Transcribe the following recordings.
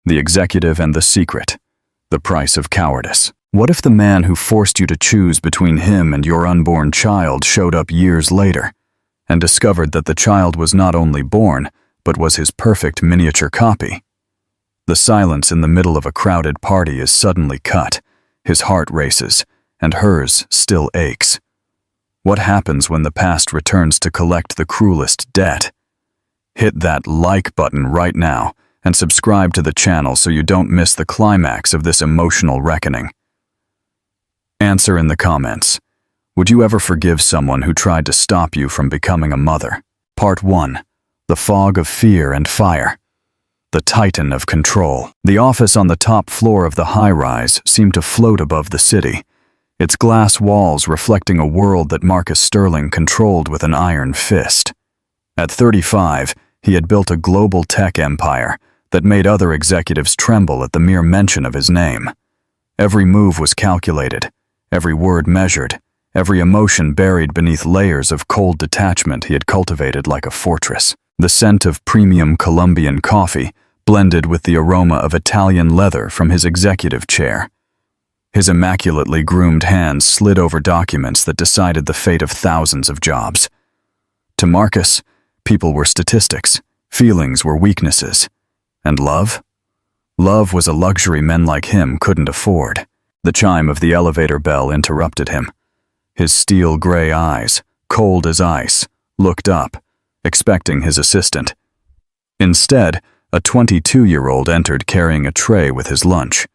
The executive and the secret. The price of cowardice. What if the man who forced you to choose between him and your unborn child showed up years later and discovered that the child was not only born, but was his perfect miniature copy? The silence in the middle of a crowded party is suddenly cut. His heart races, and hers still aches. What happens when the past returns to collect the cruelest debt? Hit that like button right now and subscribe to the channel so you don't miss the climax of this emotional reckoning. Answer in the comments. Would you ever forgive someone who tried to stop you from becoming a mother? Part 1. The fog of fear and fire. The titan of control. The office on the top floor of the high-rise seemed to float above the city, its glass walls reflecting a world that Marcus Sterling controlled with an iron fist. At 35, he had built a global tech empire that made other executives tremble at the mere mention of his name. Every move was calculated, every word measured, every emotion buried beneath layers of cold detachment he had cultivated like a fortress. The scent of premium Colombian coffee blended with the aroma of Italian leather from his executive chair. His immaculately groomed hands slid over documents that decided the fate of thousands of jobs. To Marcus, people were statistics, feelings were weaknesses. And love? Love was a luxury men like him couldn't afford. The chime of the elevator bell interrupted him. His steel-gray eyes, cold as ice, looked up, expecting his assistant. Instead, a 22-year-old entered carrying a tray with his lunch.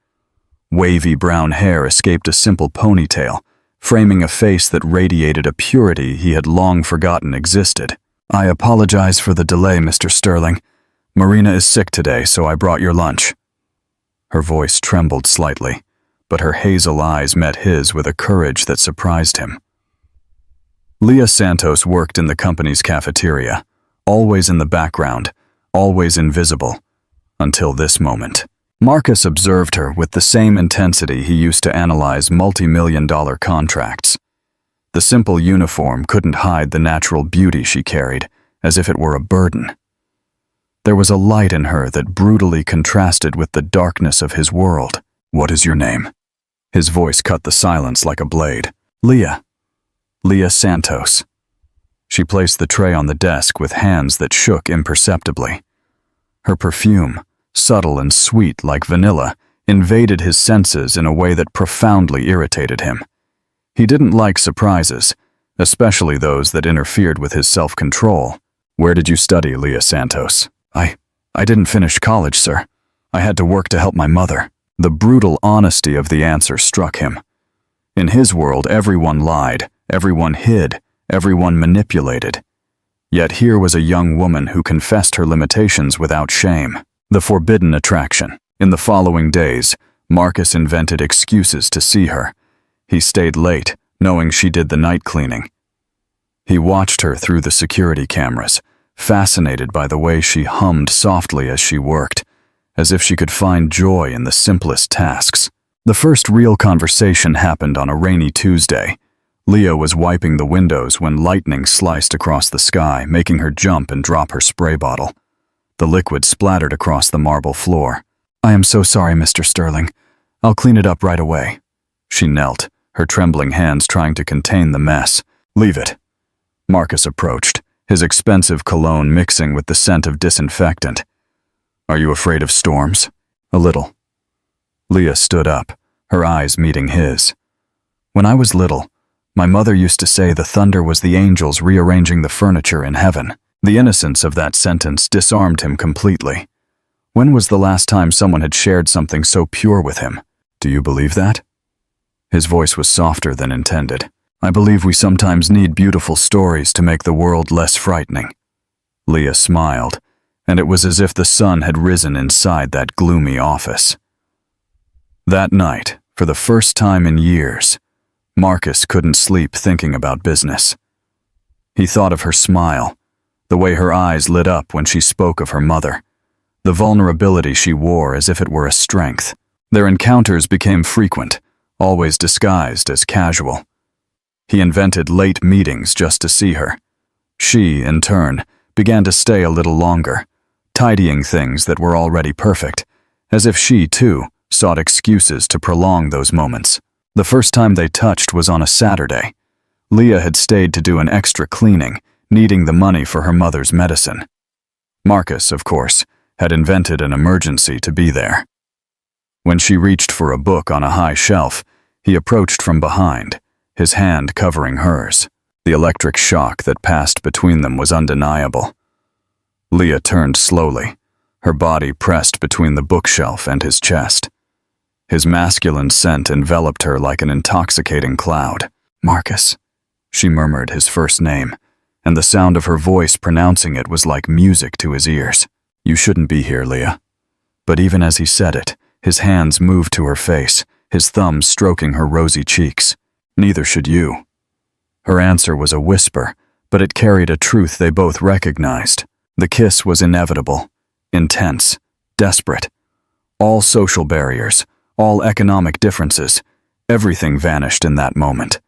Wavy brown hair escaped a simple ponytail, framing a face that radiated a purity he had long forgotten existed. "I apologize for the delay, Mr. Sterling. Marina is sick today, so I brought your lunch." Her voice trembled slightly, but her hazel eyes met his with a courage that surprised him. Leah Santos worked in the company's cafeteria, always in the background, always invisible, until this moment. Marcus observed her with the same intensity he used to analyze multi-million-dollar contracts. The simple uniform couldn't hide the natural beauty she carried, as if it were a burden. There was a light in her that brutally contrasted with the darkness of his world. "What is your name?" His voice cut the silence like a blade. "Leah. Leah Santos." She placed the tray on the desk with hands that shook imperceptibly. Her perfume, subtle and sweet like vanilla, invaded his senses in a way that profoundly irritated him. He didn't like surprises, especially those that interfered with his self-control. "Where did you study, Leah Santos?" I didn't finish college, sir. I had to work to help my mother." The brutal honesty of the answer struck him. In his world, everyone lied, everyone hid, everyone manipulated. Yet here was a young woman who confessed her limitations without shame. The forbidden attraction. In the following days, Marcus invented excuses to see her. He stayed late, knowing she did the night cleaning. He watched her through the security cameras, fascinated by the way she hummed softly as she worked, as if she could find joy in the simplest tasks. The first real conversation happened on a rainy Tuesday. Leah was wiping the windows when lightning sliced across the sky, making her jump and drop her spray bottle. The liquid splattered across the marble floor. "I am so sorry, Mr. Sterling. I'll clean it up right away." She knelt, her trembling hands trying to contain the mess. "Leave it." Marcus approached, his expensive cologne mixing with the scent of disinfectant. "Are you afraid of storms?" "A little." Leah stood up, her eyes meeting his. "When I was little, my mother used to say the thunder was the angels rearranging the furniture in heaven." The innocence of that sentence disarmed him completely. When was the last time someone had shared something so pure with him? "Do you believe that?" His voice was softer than intended. "I believe we sometimes need beautiful stories to make the world less frightening." Leah smiled, and it was as if the sun had risen inside that gloomy office. That night, for the first time in years, Marcus couldn't sleep thinking about business. He thought of her smile, the way her eyes lit up when she spoke of her mother, the vulnerability she wore as if it were a strength. Their encounters became frequent, always disguised as casual. He invented late meetings just to see her. She, in turn, began to stay a little longer, tidying things that were already perfect, as if she, too, sought excuses to prolong those moments. The first time they touched was on a Saturday. Leah had stayed to do an extra cleaning, needing the money for her mother's medicine. Marcus, of course, had invented an emergency to be there. When she reached for a book on a high shelf, he approached from behind, his hand covering hers. The electric shock that passed between them was undeniable. Leah turned slowly, her body pressed between the bookshelf and his chest. His masculine scent enveloped her like an intoxicating cloud. "Marcus," she murmured his first name, and the sound of her voice pronouncing it was like music to his ears. "You shouldn't be here, Leah." But even as he said it, his hands moved to her face, his thumbs stroking her rosy cheeks. "Neither should you." Her answer was a whisper, but it carried a truth they both recognized. The kiss was inevitable, intense, desperate. All social barriers, all economic differences, everything vanished in that moment.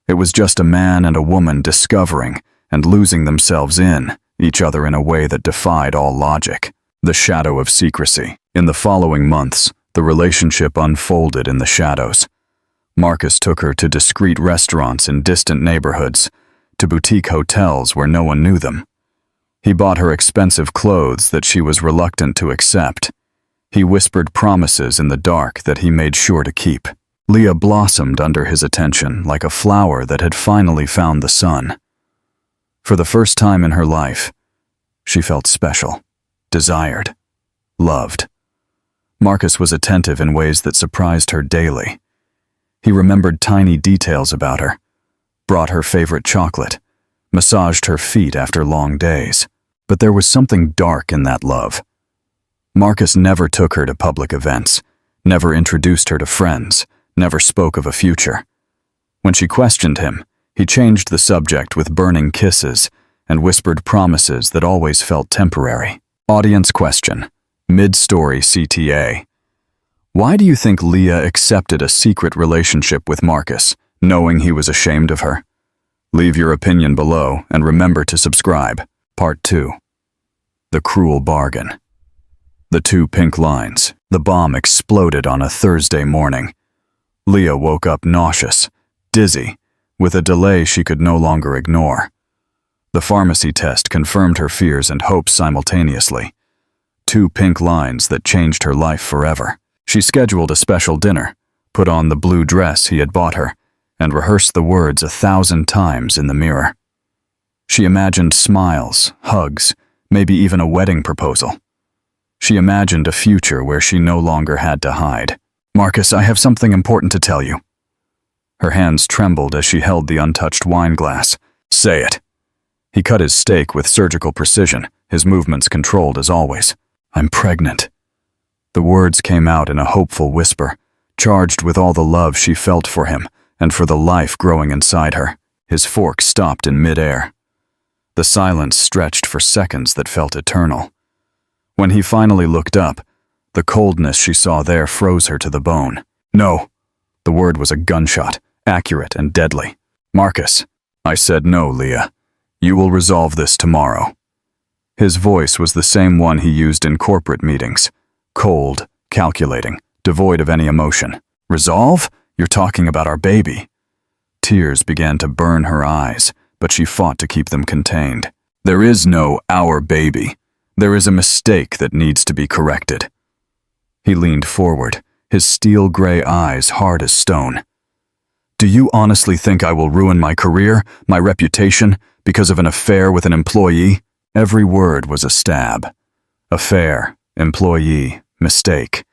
It was just a man and a woman discovering and losing themselves in each other in a way that defied all logic. The shadow of secrecy. In the following months, the relationship unfolded in the shadows. Marcus took her to discreet restaurants in distant neighborhoods, to boutique hotels where no one knew them. He bought her expensive clothes that she was reluctant to accept. He whispered promises in the dark that he made sure to keep. Leah blossomed under his attention like a flower that had finally found the sun. For the first time in her life, she felt special, desired, loved. Marcus was attentive in ways that surprised her daily. He remembered tiny details about her, brought her favorite chocolate, massaged her feet after long days. But there was something dark in that love. Marcus never took her to public events, never introduced her to friends, never spoke of a future. When she questioned him, he changed the subject with burning kisses and whispered promises that always felt temporary. Audience question. Mid-story CTA. Why do you think Leah accepted a secret relationship with Marcus, knowing he was ashamed of her? Leave your opinion below and remember to subscribe. Part 2. The cruel bargain. The 2 pink lines. The bomb exploded on a Thursday morning. Leah woke up nauseous, dizzy, with a delay she could no longer ignore. The pharmacy test confirmed her fears and hopes simultaneously. 2 pink lines that changed her life forever. She scheduled a special dinner, put on the blue dress he had bought her, and rehearsed the words 1,000 times in the mirror. She imagined smiles, hugs, maybe even a wedding proposal. She imagined a future where she no longer had to hide. "Marcus, I have something important to tell you." Her hands trembled as she held the untouched wine glass. "Say it." He cut his steak with surgical precision, his movements controlled as always. "I'm pregnant." The words came out in a hopeful whisper, charged with all the love she felt for him and for the life growing inside her. His fork stopped in midair. The silence stretched for seconds that felt eternal. When he finally looked up, the coldness she saw there froze her to the bone. "No." The word was a gunshot, accurate and deadly. "Marcus." "I said no, Leah. You will resolve this tomorrow." His voice was the same one he used in corporate meetings, cold, calculating, devoid of any emotion. "Resolve? You're talking about our baby." Tears began to burn her eyes, but she fought to keep them contained. "There is no our baby. There is a mistake that needs to be corrected." He leaned forward, his steel-gray eyes hard as stone. "Do you honestly think I will ruin my career, my reputation, because of an affair with an employee?" Every word was a stab. Affair, employee, mistake.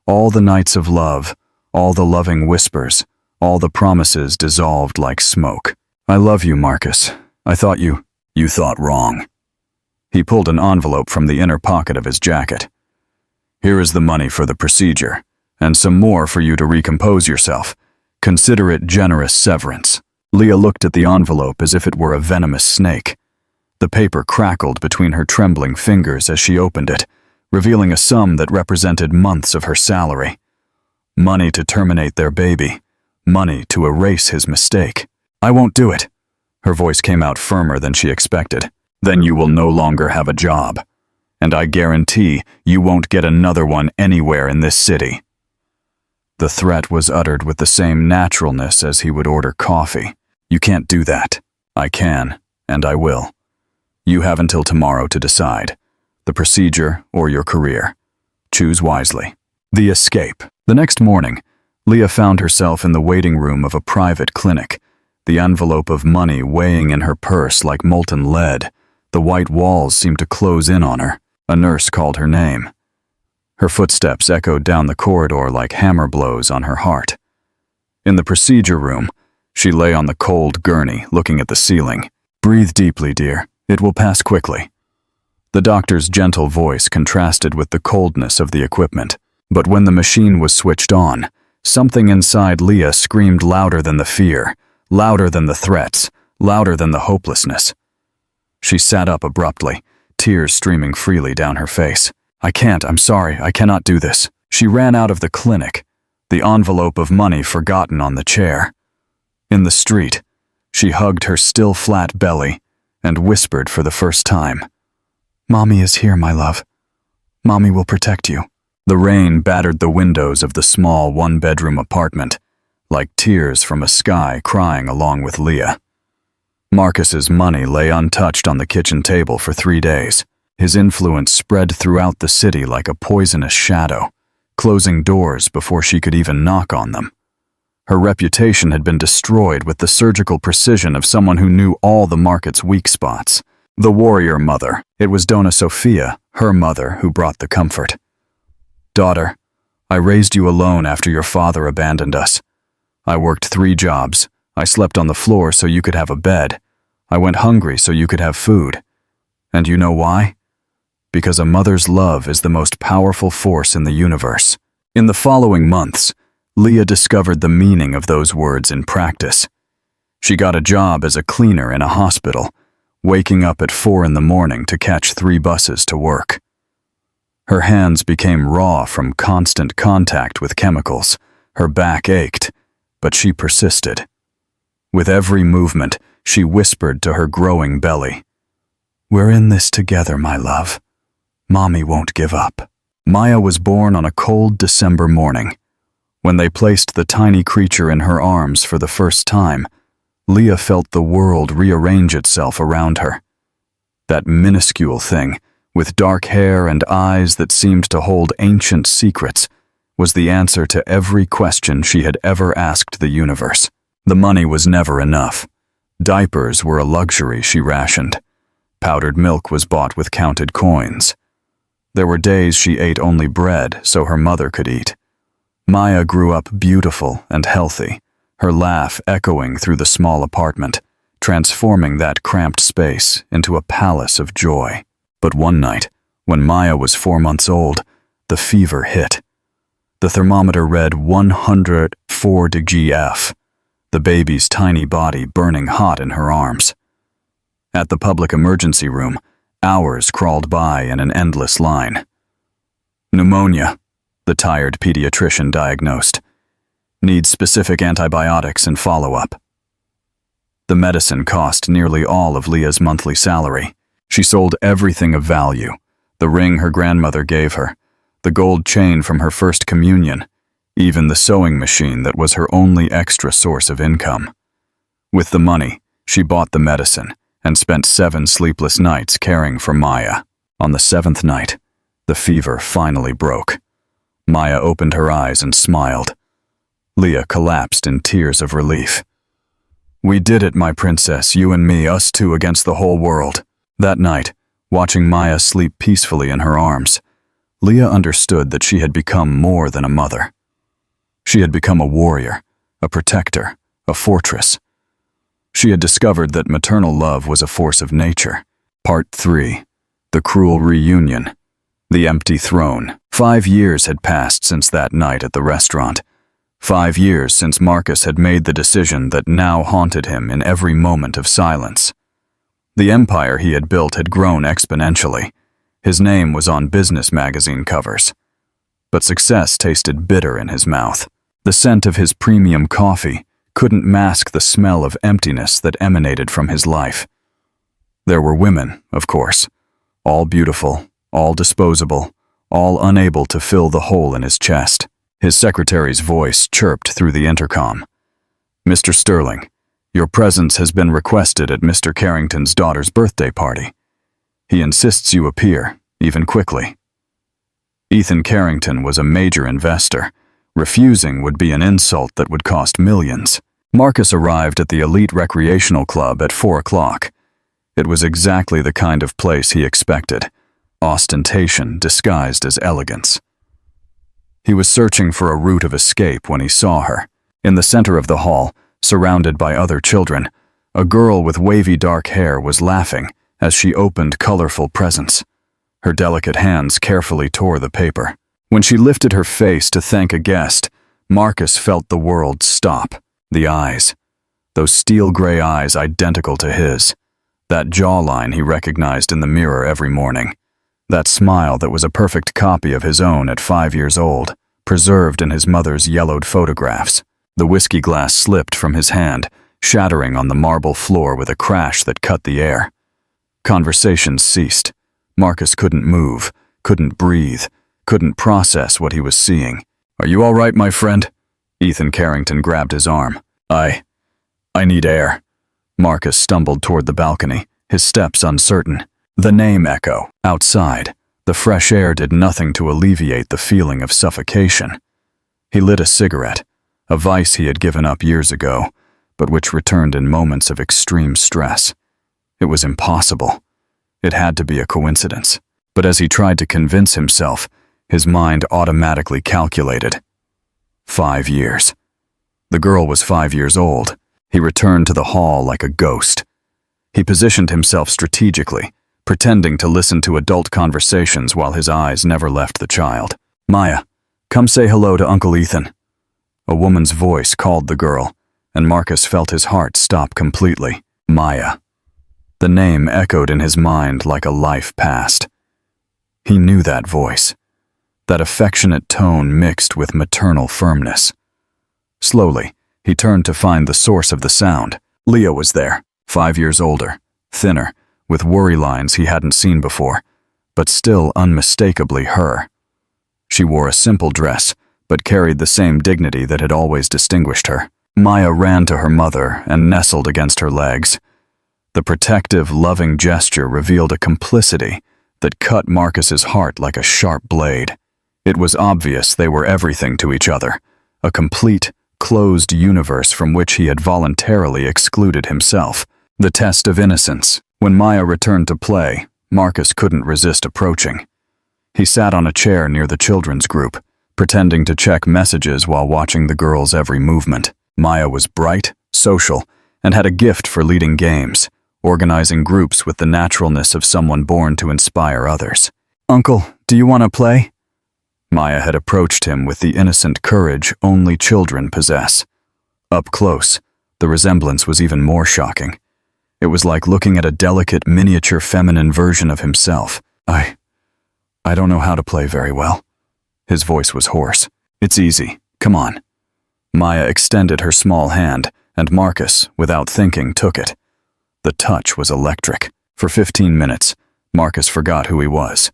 All the nights of love, all the loving whispers, all the promises dissolved like smoke. "I love you, Marcus. I thought you thought wrong." He pulled an envelope from the inner pocket of his jacket. "Here is the money for the procedure, and some more for you to recompose yourself. Consider it generous severance." Leah looked at the envelope as if it were a venomous snake. The paper crackled between her trembling fingers as she opened it, revealing a sum that represented months of her salary. Money to terminate their baby. Money to erase his mistake. "I won't do it." Her voice came out firmer than she expected. "Then you will no longer have a job. and I guarantee you won't get another one anywhere in this city." The threat was uttered with the same naturalness as he would order coffee. "You can't do that." "I can, and I will. You have until tomorrow to decide. The procedure or your career. Choose wisely." The escape. The next morning, Leah found herself in the waiting room of a private clinic, the envelope of money weighing in her purse like molten lead. The white walls seemed to close in on her. A nurse called her name. Her footsteps echoed down the corridor like hammer blows on her heart. In the procedure room, she lay on the cold gurney, looking at the ceiling. "Breathe deeply, dear. It will pass quickly." The doctor's gentle voice contrasted with the coldness of the equipment. But when the machine was switched on, something inside Leah screamed louder than the fear, louder than the threats, louder than the hopelessness. She sat up abruptly, tears streaming freely down her face. I'm sorry, I cannot do this." She ran out of the clinic, the envelope of money forgotten on the chair. In the street, she hugged her still flat belly and whispered for the first time, "Mommy is here, my love. Mommy will protect you." The rain battered the windows of the small one-bedroom apartment, like tears from a sky crying along with Leah. Marcus's money lay untouched on the kitchen table for 3 days. His influence spread throughout the city like a poisonous shadow, closing doors before she could even knock on them. Her reputation had been destroyed with the surgical precision of someone who knew all the market's weak spots. The warrior mother. It was Donna Sophia, her mother, who brought the comfort. "Daughter, I raised you alone after your father abandoned us. I worked 3 jobs. I slept on the floor so you could have a bed. I went hungry so you could have food. And you know why? Because a mother's love is the most powerful force in the universe." In the following months, Leah discovered the meaning of those words in practice. She got a job as a cleaner in a hospital, waking up at 4 in the morning to catch 3 buses to work. Her hands became raw from constant contact with chemicals. Her back ached, but she persisted. With every movement, she whispered to her growing belly, "We're in this together, my love. Mommy won't give up." Maya was born on a cold December morning. When they placed the tiny creature in her arms for the first time, Leah felt the world rearrange itself around her. That minuscule thing, with dark hair and eyes that seemed to hold ancient secrets, was the answer to every question she had ever asked the universe. The money was never enough. Diapers were a luxury she rationed. Powdered milk was bought with counted coins. There were days she ate only bread so her mother could eat. Maya grew up beautiful and healthy, her laugh echoing through the small apartment, transforming that cramped space into a palace of joy. But one night, when Maya was 4 months old, the fever hit. The thermometer read 104 degrees F, the baby's tiny body burning hot in her arms. At the public emergency room, hours crawled by in an endless line. "Pneumonia," the tired pediatrician diagnosed. "Needs specific antibiotics and follow-up." The medicine cost nearly all of Leah's monthly salary. She sold everything of value: the ring her grandmother gave her, the gold chain from her first communion, even the sewing machine that was her only extra source of income. With the money, she bought the medicine and spent 7 sleepless nights caring for Maya. On the 7th night, the fever finally broke. Maya opened her eyes and smiled. Leah collapsed in tears of relief. "We did it, my princess, you and me, us two against the whole world." That night, watching Maya sleep peacefully in her arms, Leah understood that she had become more than a mother. She had become a warrior, a protector, a fortress. She had discovered that maternal love was a force of nature. Part 3. The Cruel Reunion. The Empty Throne. 5 years had passed since that night at the restaurant. 5 years since Marcus had made the decision that now haunted him in every moment of silence. The empire he had built had grown exponentially. His name was on business magazine covers. But success tasted bitter in his mouth. The scent of his premium coffee couldn't mask the smell of emptiness that emanated from his life. There were women, of course, all beautiful, all disposable, all unable to fill the hole in his chest. His secretary's voice chirped through the intercom. "Mr. Sterling, your presence has been requested at Mr. Carrington's daughter's birthday party. He insists you appear, even quickly." Ethan Carrington was a major investor. Refusing would be an insult that would cost millions. Marcus arrived at the elite recreational club at 4 o'clock. It was exactly the kind of place he expected, ostentation disguised as elegance. He was searching for a route of escape when he saw her. In the center of the hall, surrounded by other children, a girl with wavy dark hair was laughing as she opened colorful presents. Her delicate hands carefully tore the paper. When she lifted her face to thank a guest, Marcus felt the world stop. The eyes. Those steel-gray eyes identical to his. That jawline he recognized in the mirror every morning. That smile that was a perfect copy of his own at 5 years old, preserved in his mother's yellowed photographs. The whiskey glass slipped from his hand, shattering on the marble floor with a crash that cut the air. Conversations ceased. Marcus couldn't move, couldn't breathe, couldn't process what he was seeing. "Are you all right, my friend?" Ethan Carrington grabbed his arm. I need air." Marcus stumbled toward the balcony, his steps uncertain. The name echo. Outside, the fresh air did nothing to alleviate the feeling of suffocation. He lit a cigarette, a vice he had given up years ago, but which returned in moments of extreme stress. It was impossible. It had to be a coincidence. But as he tried to convince himself, his mind automatically calculated. 5 years. The girl was 5 years old. He returned to the hall like a ghost. He positioned himself strategically, pretending to listen to adult conversations while his eyes never left the child. "Maya, come say hello to Uncle Ethan." A woman's voice called the girl, and Marcus felt his heart stop completely. Maya. The name echoed in his mind like a life past. He knew that voice, that affectionate tone mixed with maternal firmness. Slowly, he turned to find the source of the sound. Leah was there, 5 years older, thinner, with worry lines he hadn't seen before, but still unmistakably her. She wore a simple dress, but carried the same dignity that had always distinguished her. Maya ran to her mother and nestled against her legs. The protective, loving gesture revealed a complicity that cut Marcus's heart like a sharp blade. It was obvious they were everything to each other, a complete, closed universe from which he had voluntarily excluded himself. The test of innocence. When Maya returned to play, Marcus couldn't resist approaching. He sat on a chair near the children's group, pretending to check messages while watching the girls' every movement. Maya was bright, social, and had a gift for leading games, organizing groups with the naturalness of someone born to inspire others. "Uncle, do you want to play?" Maya had approached him with the innocent courage only children possess. Up close, the resemblance was even more shocking. It was like looking at a delicate, miniature feminine version of himself. I don't know how to play very well." His voice was hoarse. "It's easy. Come on." Maya extended her small hand, and Marcus, without thinking, took it. The touch was electric. For 15 minutes, Marcus forgot who he was.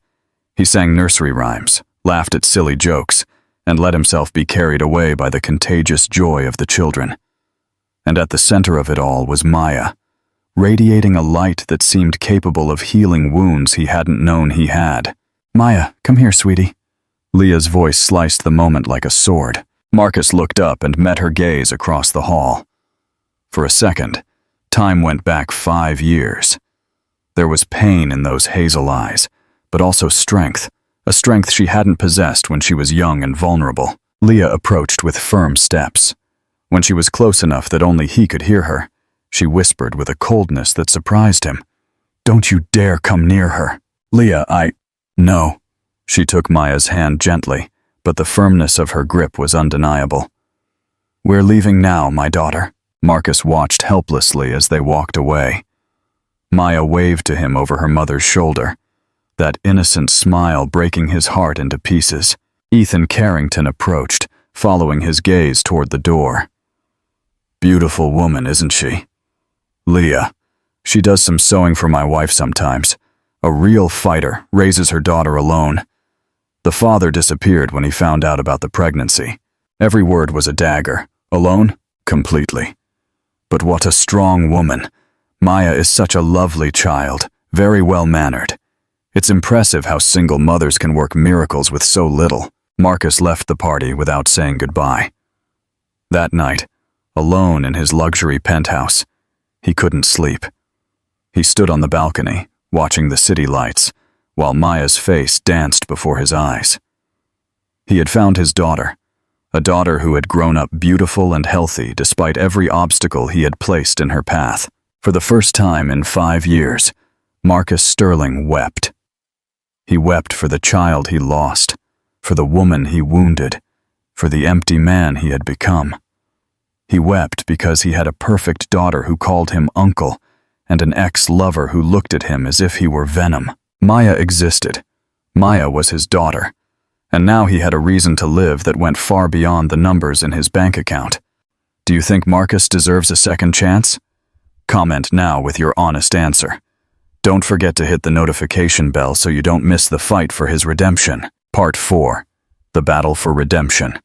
He sang nursery rhymes, laughed at silly jokes, and let himself be carried away by the contagious joy of the children. And at the center of it all was Maya, radiating a light that seemed capable of healing wounds he hadn't known he had. "Maya, come here, sweetie." Leah's voice sliced the moment like a sword. Marcus looked up and met her gaze across the hall. For a second, time went back 5 years. There was pain in those hazel eyes, but also strength, a strength she hadn't possessed when she was young and vulnerable. Leah approached with firm steps. When she was close enough that only he could hear her, she whispered with a coldness that surprised him. "Don't you dare come near her." "Leah, No." She took Maya's hand gently, but the firmness of her grip was undeniable. "We're leaving now, my daughter." Marcus watched helplessly as they walked away. Maya waved to him over her mother's shoulder, that innocent smile breaking his heart into pieces. Ethan Carrington approached, following his gaze toward the door. "Beautiful woman, isn't she?" "Leah. She does some sewing for my wife sometimes. A real fighter raises her daughter alone. The father disappeared when he found out about the pregnancy. Every word was a dagger. Alone? Completely. But what a strong woman. Maya is such a lovely child, very well-mannered. It's impressive how single mothers can work miracles with so little. Marcus left the party without saying goodbye. That night, alone in his luxury penthouse, he couldn't sleep. He stood on the balcony, watching the city lights, while Maya's face danced before his eyes. He had found his daughter, a daughter who had grown up beautiful and healthy despite every obstacle he had placed in her path. For the first time in 5 years, Marcus Sterling wept. He wept for the child he lost, for the woman he wounded, for the empty man he had become. He wept because he had a perfect daughter who called him uncle, and an ex-lover who looked at him as if he were venom. Maya existed. Maya was his daughter. And now he had a reason to live that went far beyond the numbers in his bank account. Do you think Marcus deserves a second chance? Comment now with your honest answer. Don't forget to hit the notification bell so you don't miss the fight for his redemption. Part 4. The Battle for Redemption.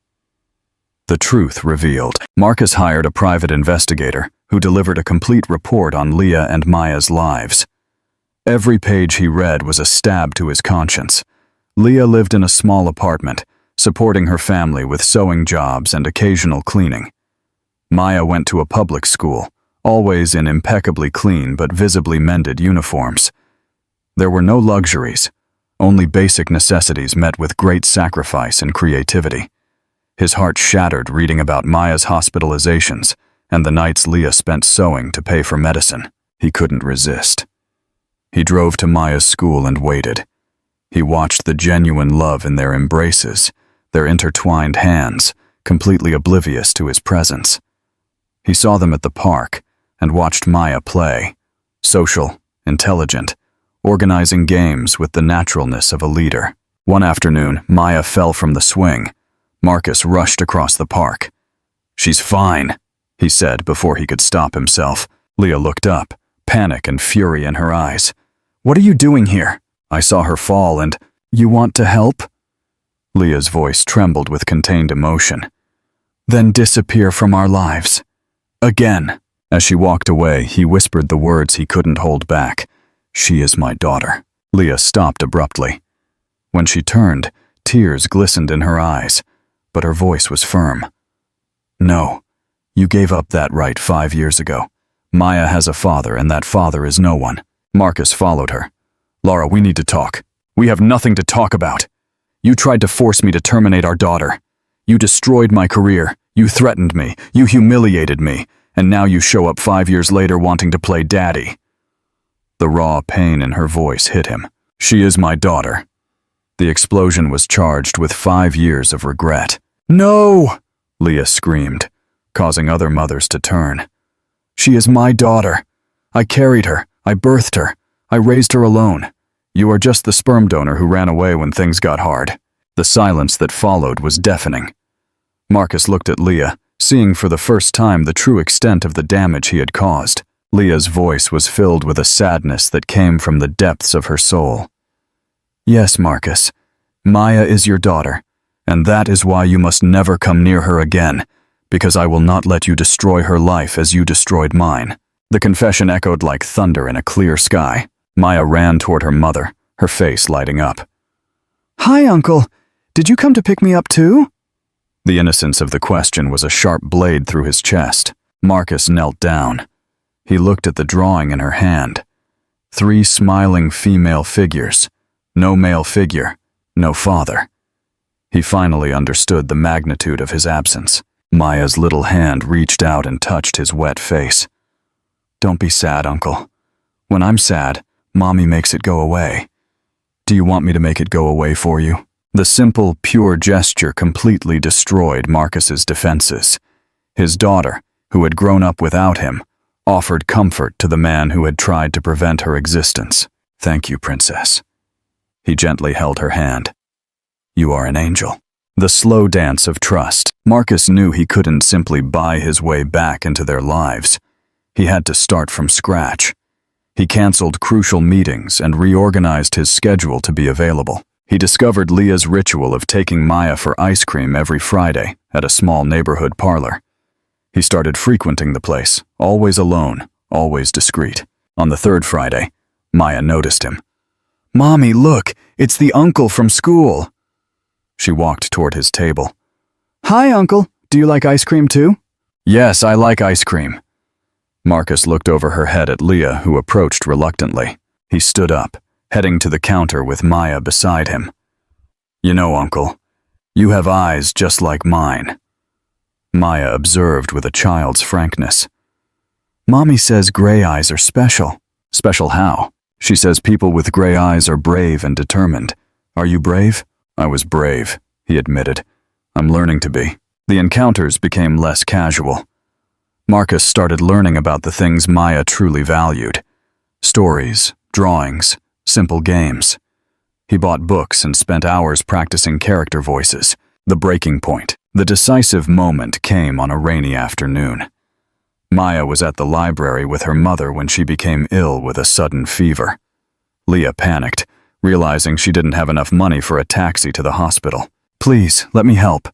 The truth revealed. Marcus hired a private investigator who delivered a complete report on Leah and Maya's lives. Every page he read was a stab to his conscience. Leah lived in a small apartment, supporting her family with sewing jobs and occasional cleaning. Maya went to a public school, always in impeccably clean but visibly mended uniforms. There were no luxuries, only basic necessities met with great sacrifice and creativity. His heart shattered reading about Maya's hospitalizations and the nights Leah spent sewing to pay for medicine. He couldn't resist. He drove to Maya's school and waited. He watched the genuine love in their embraces, their intertwined hands, completely oblivious to his presence. He saw them at the park and watched Maya play, social, intelligent, organizing games with the naturalness of a leader. One afternoon, Maya fell from the swing. Marcus rushed across the park. "She's fine," he said before he could stop himself. Leah looked up, panic and fury in her eyes. "What are you doing here? I saw her fall and—" "You want to help?" Leah's voice trembled with contained emotion. "Then disappear from our lives. Again." As she walked away, he whispered the words he couldn't hold back. "She is my daughter." Leah stopped abruptly. When she turned, tears glistened in her eyes, but her voice was firm. "No, you gave up that right 5 years ago. Maya has a father, and that father is no one." Marcus followed her. "Laura, we need to talk. We have nothing to talk about. You tried to force me to terminate our daughter. You destroyed my career. You threatened me. You humiliated me. And now you show up 5 years later wanting to play daddy." The raw pain in her voice hit him. "She is my daughter." The explosion was charged with 5 years of regret. "No!" Leah screamed, causing other mothers to turn. "She is my daughter. I carried her. I birthed her. I raised her alone. You are just the sperm donor who ran away when things got hard." The silence that followed was deafening. Marcus looked at Leah, seeing for the first time the true extent of the damage he had caused. Leah's voice was filled with a sadness that came from the depths of her soul. "Yes, Marcus, Maya is your daughter, and that is why you must never come near her again, because I will not let you destroy her life as you destroyed mine." The confession echoed like thunder in a clear sky. Maya ran toward her mother, her face lighting up. "Hi, Uncle. Did you come to pick me up too?" The innocence of the question was a sharp blade through his chest. Marcus knelt down. He looked at the drawing in her hand. 3 smiling female figures. No male figure. No father. He finally understood the magnitude of his absence. Maya's little hand reached out and touched his wet face. "Don't be sad, Uncle. When I'm sad, Mommy makes it go away. Do you want me to make it go away for you?" The simple, pure gesture completely destroyed Marcus's defenses. His daughter, who had grown up without him, offered comfort to the man who had tried to prevent her existence. "Thank you, Princess." He gently held her hand. "You are an angel." The slow dance of trust. Marcus knew he couldn't simply buy his way back into their lives. He had to start from scratch. He canceled crucial meetings and reorganized his schedule to be available. He discovered Leah's ritual of taking Maya for ice cream every Friday at a small neighborhood parlor. He started frequenting the place, always alone, always discreet. On the third Friday, Maya noticed him. "Mommy, look, it's the uncle from school." She walked toward his table. "Hi, Uncle. Do you like ice cream too?" "Yes, I like ice cream." Marcus looked over her head at Leah, who approached reluctantly. He stood up, heading to the counter with Maya beside him. "You know, Uncle, you have eyes just like mine." Maya observed with a child's frankness. "Mommy says gray eyes are special." "Special how?" "She says people with gray eyes are brave and determined. Are you brave?" "I was brave," he admitted. "I'm learning to be." The encounters became less casual. Marcus started learning about the things Maya truly valued. Stories, drawings, simple games. He bought books and spent hours practicing character voices. The breaking point, the decisive moment, came on a rainy afternoon. Maya was at the library with her mother when she became ill with a sudden fever. Leah panicked, realizing she didn't have enough money for a taxi to the hospital. "Please, let me help."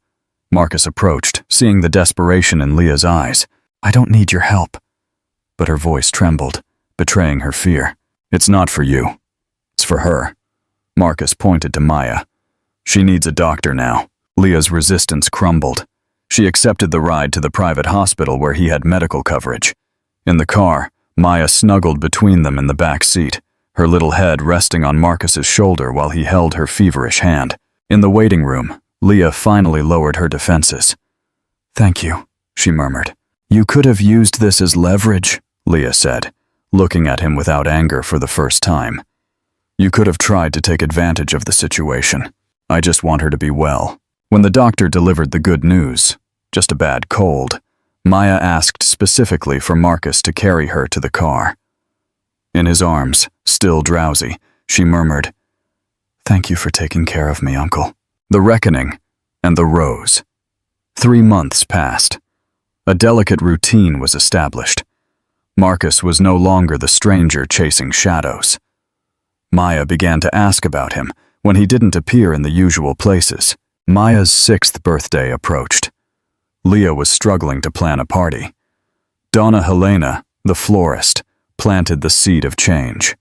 Marcus approached, seeing the desperation in Leah's eyes. "I don't need your help." But her voice trembled, betraying her fear. "It's not for you. It's for her." Marcus pointed to Maya. "She needs a doctor now." Leah's resistance crumbled. She accepted the ride to the private hospital where he had medical coverage. In the car, Maya snuggled between them in the back seat, her little head resting on Marcus's shoulder while he held her feverish hand. In the waiting room, Leah finally lowered her defenses. "Thank you," she murmured. "You could have used this as leverage," Leah said, looking at him without anger for the first time. "You could have tried to take advantage of the situation. I just want her to be well." When the doctor delivered the good news, just a bad cold, Maya asked specifically for Marcus to carry her to the car. In his arms, still drowsy, she murmured, "Thank you for taking care of me, Uncle." The reckoning and the rose. 3 months passed. A delicate routine was established. Marcus was no longer the stranger chasing shadows. Maya began to ask about him when he didn't appear in the usual places. Maya's 6th birthday approached. Leah was struggling to plan a party. Donna Helena, the florist, planted the seed of change.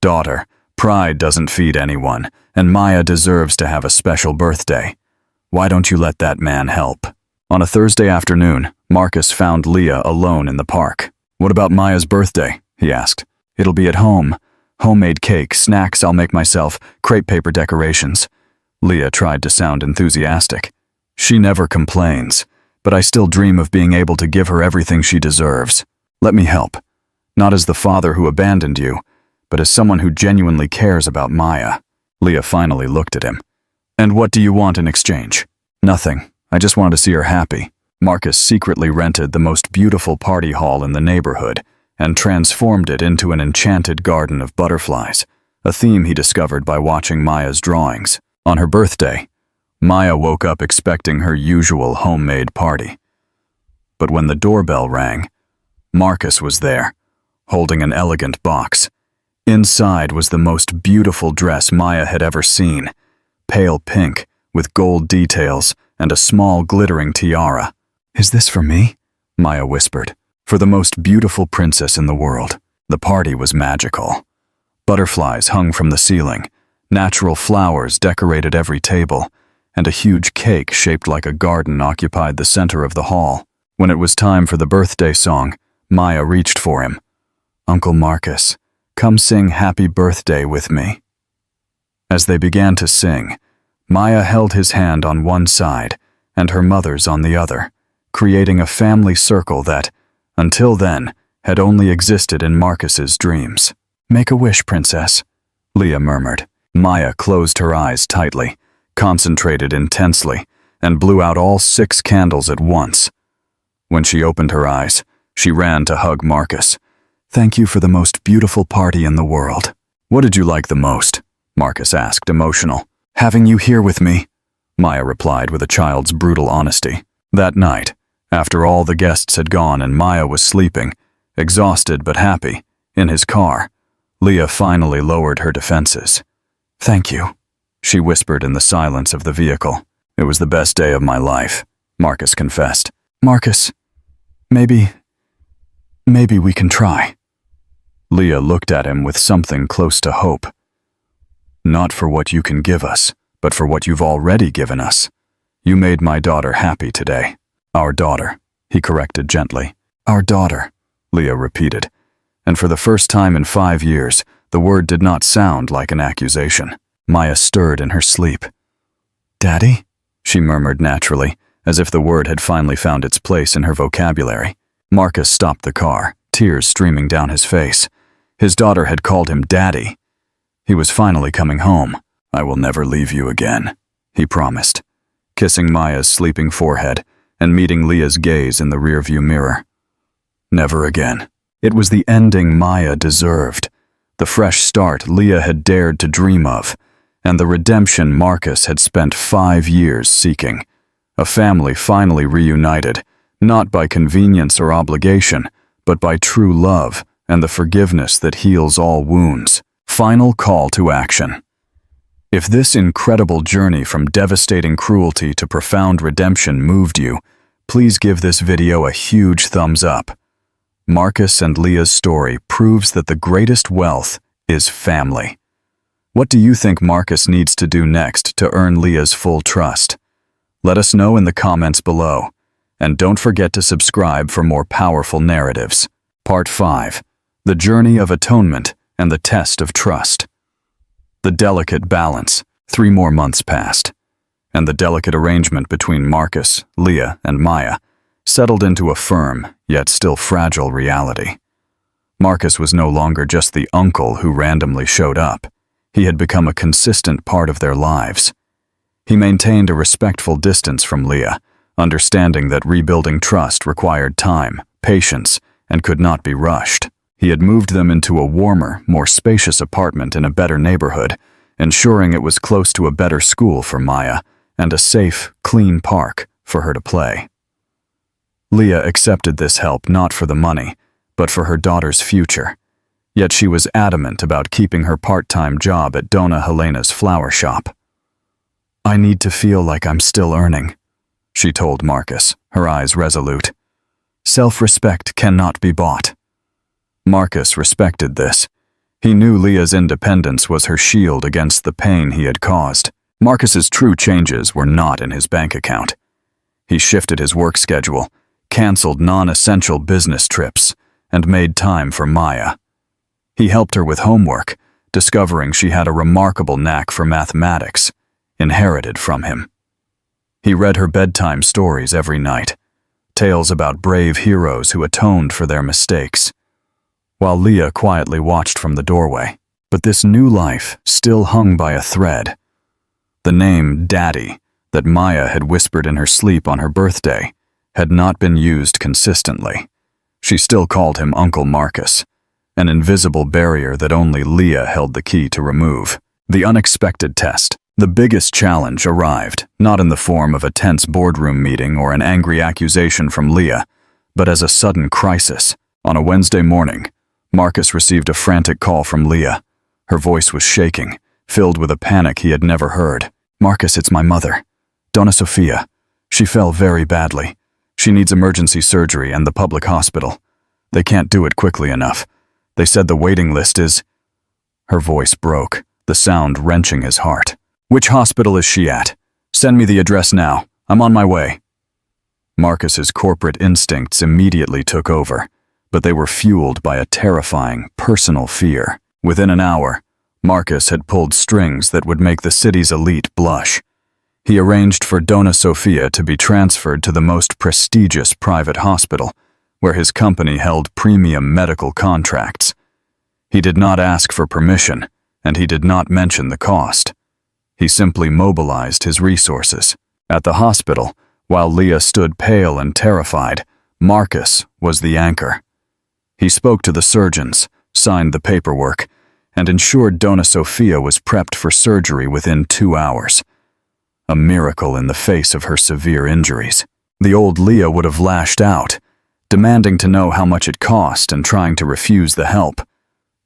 "Daughter, pride doesn't feed anyone, and Maya deserves to have a special birthday. Why don't you let that man help?" On a Thursday afternoon, Marcus found Leah alone in the park. "What about Maya's birthday?" he asked. "It'll be at home. Homemade cake, snacks I'll make myself, crepe paper decorations." Leah tried to sound enthusiastic. "She never complains, but I still dream of being able to give her everything she deserves. Let me help. Not as the father who abandoned you, but as someone who genuinely cares about Maya." Leah finally looked at him. "And what do you want in exchange?" "Nothing. I just wanted to see her happy." Marcus secretly rented the most beautiful party hall in the neighborhood and transformed it into an enchanted garden of butterflies, a theme he discovered by watching Maya's drawings. On her birthday, Maya woke up expecting her usual homemade party. But when the doorbell rang, Marcus was there, holding an elegant box. Inside was the most beautiful dress Maya had ever seen, pale pink with gold details and a small glittering tiara. "Is this for me?" Maya whispered. "For the most beautiful princess in the world." The party was magical. Butterflies hung from the ceiling, natural flowers decorated every table, and a huge cake shaped like a garden occupied the center of the hall. When it was time for the birthday song, Maya reached for him. "Uncle Marcus, come sing Happy Birthday with me." As they began to sing, Maya held his hand on one side and her mother's on the other, creating a family circle that, until then, had only existed in Marcus's dreams. "Make a wish, princess," Leah murmured. Maya closed her eyes tightly, concentrated intensely, and blew out all 6 candles at once. When she opened her eyes, she ran to hug Marcus. "Thank you for the most beautiful party in the world." "What did you like the most?" Marcus asked, emotional. "Having you here with me," Maya replied with a child's brutal honesty. That night, after all the guests had gone and Maya was sleeping, exhausted but happy, In his car, Leah finally lowered her defenses. "Thank you," she whispered in the silence of the vehicle. "It was the best day of my life," Marcus confessed. "Marcus, maybe we can try." Leah looked at him with something close to hope. "Not for what you can give us, but for what you've already given us. You made my daughter happy today." "Our daughter," he corrected gently. "Our daughter," Leah repeated, and for the first time in 5 years, the word did not sound like an accusation. Maya stirred in her sleep. "Daddy?" she murmured naturally, as if the word had finally found its place in her vocabulary. Marcus stopped the car, tears streaming down his face. His daughter had called him Daddy. He was finally coming home. "I will never leave you again," he promised, kissing Maya's sleeping forehead and meeting Leah's gaze in the rearview mirror. Never again. It was the ending Maya deserved, the fresh start Leah had dared to dream of, and the redemption Marcus had spent 5 years seeking. A family finally reunited, not by convenience or obligation, but by true love and the forgiveness that heals all wounds. Final call to action. If this incredible journey from devastating cruelty to profound redemption moved you, please give this video a huge thumbs up. Marcus and Leah's story proves that the greatest wealth is family. What do you think Marcus needs to do next to earn Leah's full trust? Let us know in the comments below. And don't forget to subscribe for more powerful narratives. Part 5. The Journey of Atonement and the Test of Trust. The delicate balance. 3 more months passed, and the delicate arrangement between Marcus, Leah, and Maya settled into a firm, yet still fragile reality. Marcus was no longer just the uncle who randomly showed up. He had become a consistent part of their lives. He maintained a respectful distance from Leah, understanding that rebuilding trust required time, patience, and could not be rushed. He had moved them into a warmer, more spacious apartment in a better neighborhood, ensuring it was close to a better school for Maya and a safe, clean park for her to play. Leah accepted this help not for the money, but for her daughter's future. Yet she was adamant about keeping her part-time job at Dona Helena's flower shop. "I need to feel like I'm still earning," she told Marcus, her eyes resolute. "Self-respect cannot be bought." Marcus respected this. He knew Leah's independence was her shield against the pain he had caused. Marcus's true changes were not in his bank account. He shifted his work schedule, canceled non-essential business trips, and made time for Maya. He helped her with homework, discovering she had a remarkable knack for mathematics, inherited from him. He read her bedtime stories every night, tales about brave heroes who atoned for their mistakes, while Leah quietly watched from the doorway. But this new life still hung by a thread. The name Daddy that Maya had whispered in her sleep on her birthday had not been used consistently. She still called him Uncle Marcus, an invisible barrier that only Leah held the key to remove. The unexpected test. The biggest challenge arrived, not in the form of a tense boardroom meeting or an angry accusation from Leah, but as a sudden crisis. On a Wednesday morning, Marcus received a frantic call from Leah. Her voice was shaking, filled with a panic he had never heard. "Marcus, it's my mother, Donna Sofia. She fell very badly. She needs emergency surgery and the public hospital. They can't do it quickly enough. They said the waiting list is—" Her voice broke, the sound wrenching his heart. "Which hospital is she at? Send me the address now. I'm on my way." Marcus's corporate instincts immediately took over, but they were fueled by a terrifying, personal fear. Within an hour, Marcus had pulled strings that would make the city's elite blush. He arranged for Donna Sofia to be transferred to the most prestigious private hospital, where his company held premium medical contracts. He did not ask for permission, and he did not mention the cost. He simply mobilized his resources. At the hospital, while Leah stood pale and terrified, Marcus was the anchor. He spoke to the surgeons, signed the paperwork, and ensured Donna Sofia was prepped for surgery within 2 hours. A miracle in the face of her severe injuries. The old Leah would have lashed out, demanding to know how much it cost and trying to refuse the help.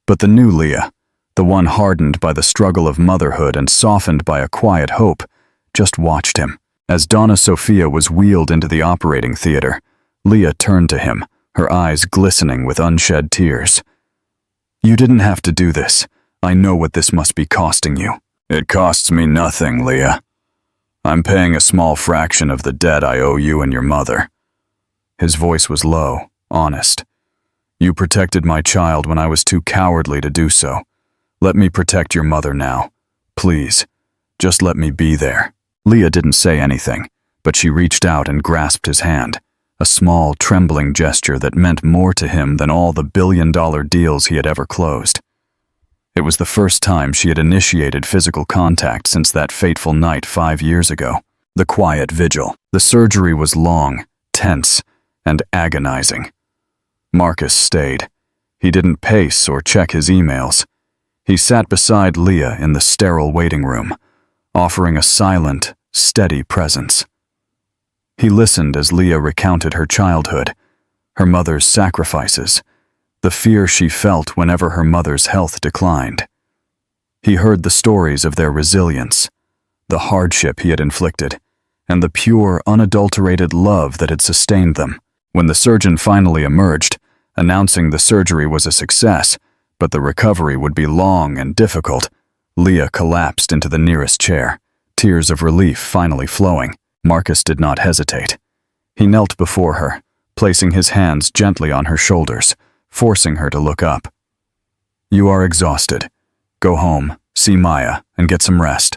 But the new Leah, the one hardened by the struggle of motherhood and softened by a quiet hope, just watched him. As Donna Sophia was wheeled into the operating theater, Leah turned to him, her eyes glistening with unshed tears. "You didn't have to do this. I know what this must be costing you." "It costs me nothing, Leah. I'm paying a small fraction of the debt I owe you and your mother." His voice was low, honest. "You protected my child when I was too cowardly to do so. Let me protect your mother now. Please, just let me be there." Leah didn't say anything, but she reached out and grasped his hand, a small, trembling gesture that meant more to him than all the billion-dollar deals he had ever closed. It was the first time she had initiated physical contact since that fateful night 5 years ago. The quiet vigil. The surgery was long, tense, and agonizing. Marcus stayed. He didn't pace or check his emails. He sat beside Leah in the sterile waiting room, offering a silent, steady presence. He listened as Leah recounted her childhood, her mother's sacrifices, the fear she felt whenever her mother's health declined. He heard the stories of their resilience, the hardship he had inflicted, and the pure, unadulterated love that had sustained them. When the surgeon finally emerged, announcing the surgery was a success, but the recovery would be long and difficult, Leah collapsed into the nearest chair, tears of relief finally flowing. Marcus did not hesitate. He knelt before her, placing his hands gently on her shoulders, forcing her to look up. "You are exhausted. Go home, see Maya, and get some rest.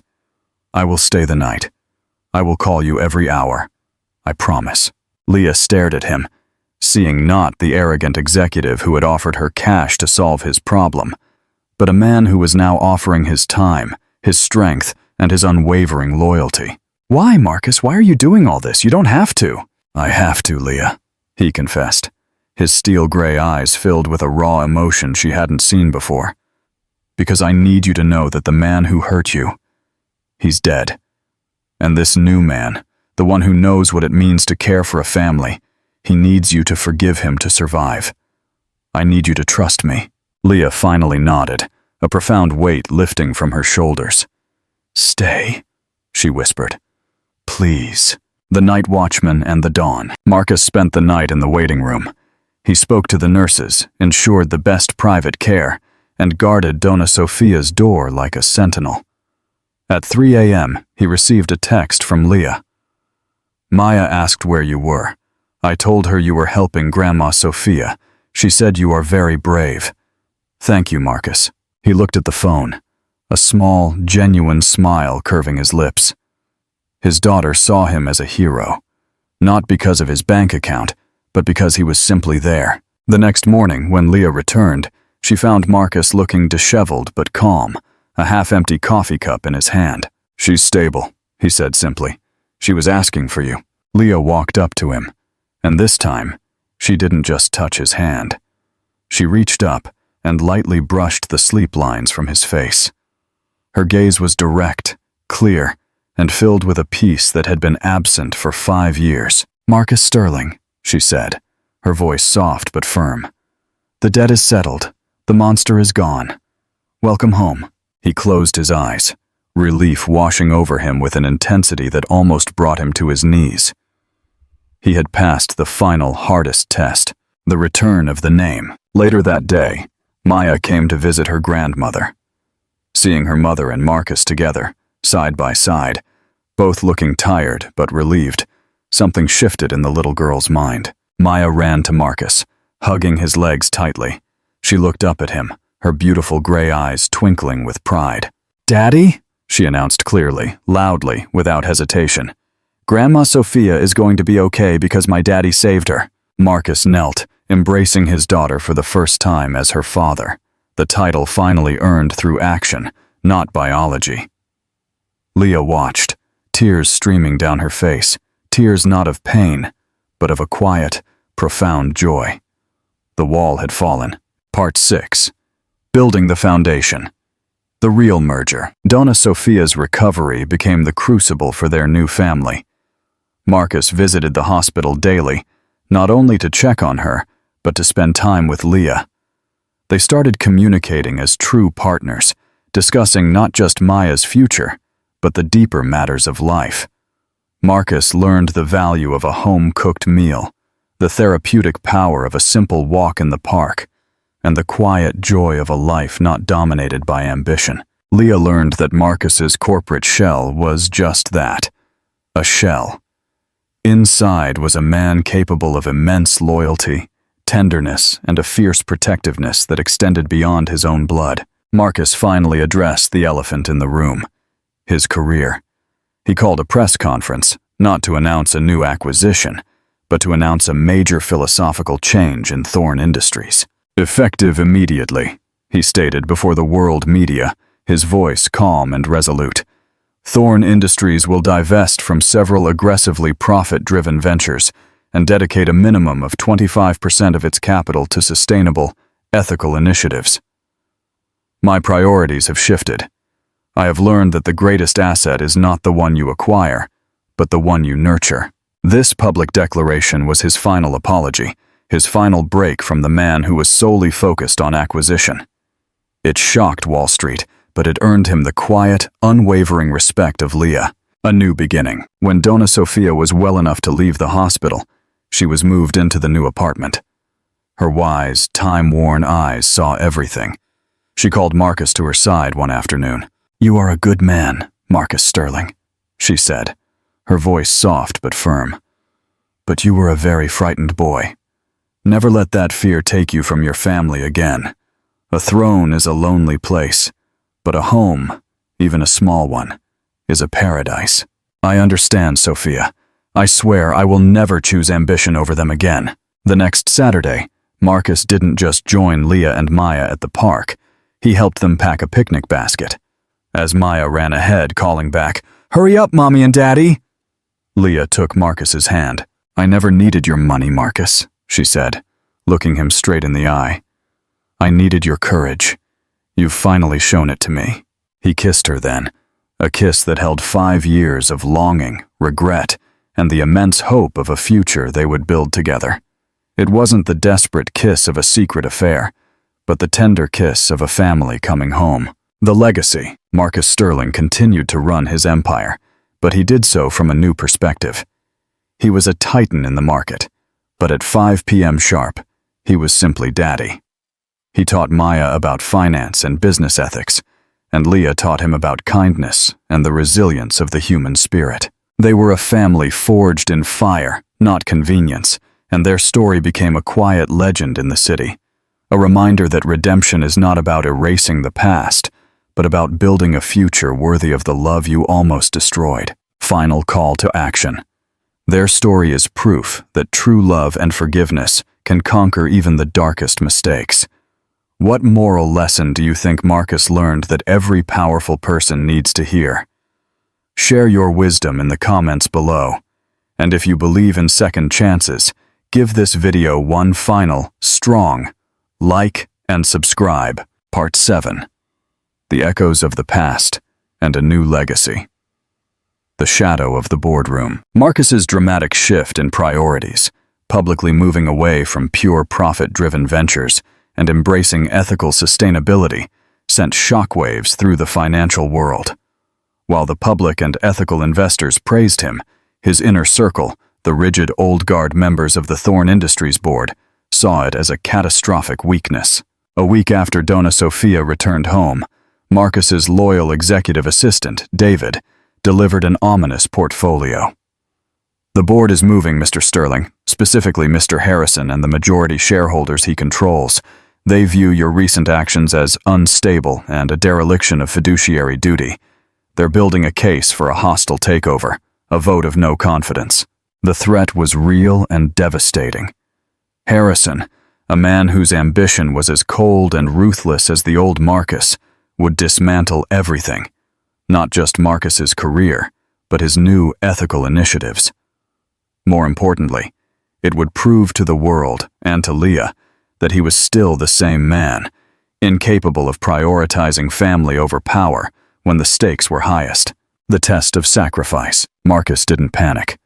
I will stay the night. I will call you every hour. I promise." Leah stared at him, seeing not the arrogant executive who had offered her cash to solve his problem, but a man who was now offering his time, his strength, and his unwavering loyalty. "Why, Marcus? Why are you doing all this? You don't have to." "I have to, Leah," he confessed, his steel-gray eyes filled with a raw emotion she hadn't seen before. "Because I need you to know that the man who hurt you, he's dead. And this new man, the one who knows what it means to care for a family, he needs you to forgive him to survive. I need you to trust me." Leah finally nodded, a profound weight lifting from her shoulders. "Stay," she whispered. "Please." The night watchman and the dawn. Marcus spent the night in the waiting room. He spoke to the nurses, ensured the best private care, and guarded Donna Sophia's door like a sentinel. At 3 a.m., he received a text from Leah. "Maya asked where you were. I told her you were helping Grandma Sophia. She said you are very brave. Thank you, Marcus." He looked at the phone, a small, genuine smile curving his lips. His daughter saw him as a hero, not because of his bank account, but because he was simply there. The next morning, when Leah returned, she found Marcus looking disheveled but calm, a half-empty coffee cup in his hand. "She's stable," he said simply. "She was asking for you." Leah walked up to him, and this time, she didn't just touch his hand. She reached up and lightly brushed the sleep lines from his face. Her gaze was direct, clear, and filled with a peace that had been absent for 5 years. "Marcus Sterling," she said, her voice soft but firm. "The debt is settled. The monster is gone. Welcome home." He closed his eyes, relief washing over him with an intensity that almost brought him to his knees. He had passed the final, hardest test, the return of the name. Later that day, Maya came to visit her grandmother. Seeing her mother and Marcus together, side by side, both looking tired but relieved, something shifted in the little girl's mind. Maya ran to Marcus, hugging his legs tightly. She looked up at him, her beautiful gray eyes twinkling with pride. "Daddy," she announced clearly, loudly, without hesitation. "Grandma Sophia is going to be okay because my daddy saved her." Marcus knelt, embracing his daughter for the first time as her father, the title finally earned through action, not biology. Leah watched, tears streaming down her face, tears not of pain, but of a quiet, profound joy. The wall had fallen. Part 6. Building the foundation. The real merger. Donna Sophia's recovery became the crucible for their new family. Marcus visited the hospital daily, not only to check on her, but to spend time with Leah. They started communicating as true partners, discussing not just Maya's future, but the deeper matters of life. Marcus learned the value of a home-cooked meal, the therapeutic power of a simple walk in the park, and the quiet joy of a life not dominated by ambition. Leah learned that Marcus's corporate shell was just that, a shell. Inside was a man capable of immense loyalty, tenderness, and a fierce protectiveness that extended beyond his own blood. Marcus finally addressed the elephant in the room, his career. He called a press conference, not to announce a new acquisition, but to announce a major philosophical change in Thorn Industries. "Effective immediately," he stated before the world media, his voice calm and resolute. "Thorn Industries will divest from several aggressively profit-driven ventures and dedicate a minimum of 25% of its capital to sustainable, ethical initiatives. My priorities have shifted. I have learned that the greatest asset is not the one you acquire, but the one you nurture." This public declaration was his final apology, his final break from the man who was solely focused on acquisition. It shocked Wall Street, but it earned him the quiet, unwavering respect of Leah. A new beginning. When Donna Sofia was well enough to leave the hospital, she was moved into the new apartment. Her wise, time-worn eyes saw everything. She called Marcus to her side one afternoon. "You are a good man, Marcus Sterling," she said, her voice soft but firm. "But you were a very frightened boy. Never let that fear take you from your family again. A throne is a lonely place, but a home, even a small one, is a paradise." "I understand, Sophia. I swear I will never choose ambition over them again." The next Saturday, Marcus didn't just join Leah and Maya at the park. He helped them pack a picnic basket. As Maya ran ahead, calling back, "Hurry up, Mommy and Daddy!" Leah took Marcus's hand. "I never needed your money, Marcus," she said, looking him straight in the eye. "I needed your courage. You've finally shown it to me." He kissed her then, a kiss that held 5 years of longing, regret, and the immense hope of a future they would build together. It wasn't the desperate kiss of a secret affair, but the tender kiss of a family coming home. The legacy. Marcus Sterling continued to run his empire, but he did so from a new perspective. He was a titan in the market, but at 5 p.m. sharp, he was simply daddy. He taught Maya about finance and business ethics, and Leah taught him about kindness and the resilience of the human spirit. They were a family forged in fire, not convenience, and their story became a quiet legend in the city, a reminder that redemption is not about erasing the past, but about building a future worthy of the love you almost destroyed. Final call to action. Their story is proof that true love and forgiveness can conquer even the darkest mistakes. What moral lesson do you think Marcus learned that every powerful person needs to hear? Share your wisdom in the comments below. And if you believe in second chances, give this video one final, strong like and subscribe. Part 7. The Echoes of the Past and a New Legacy. The Shadow of the Boardroom. Marcus's dramatic shift in priorities, publicly moving away from pure profit-driven ventures and embracing ethical sustainability, sent shockwaves through the financial world. While the public and ethical investors praised him, his inner circle, the rigid old guard members of the Thorn Industries board, saw it as a catastrophic weakness. A week after Donna Sofia returned home, Marcus's loyal executive assistant, David, delivered an ominous portfolio. "The board is moving, Mr. Sterling, specifically Mr. Harrison and the majority shareholders he controls. They view your recent actions as unstable and a dereliction of fiduciary duty. They're building a case for a hostile takeover, a vote of no confidence." The threat was real and devastating. Harrison, a man whose ambition was as cold and ruthless as the old Marcus, would dismantle everything, not just Marcus's career, but his new ethical initiatives. More importantly, it would prove to the world and to Leah that he was still the same man, incapable of prioritizing family over power when the stakes were highest. The test of sacrifice. Marcus didn't panic.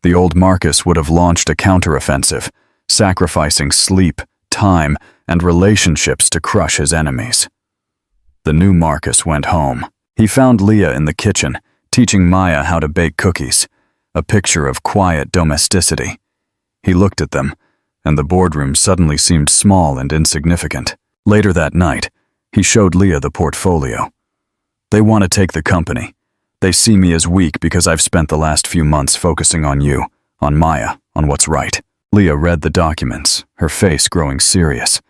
The old Marcus would have launched a counteroffensive, sacrificing sleep, time, and relationships to crush his enemies. The new Marcus went home. He found Leah in the kitchen, teaching Maya how to bake cookies, a picture of quiet domesticity. He looked at them, and the boardroom suddenly seemed small and insignificant. Later that night, he showed Leah the portfolio. They want to take the company. They see me as weak because I've spent the last few months focusing on you, on Maya, on what's right. Leah read the documents, her face growing serious.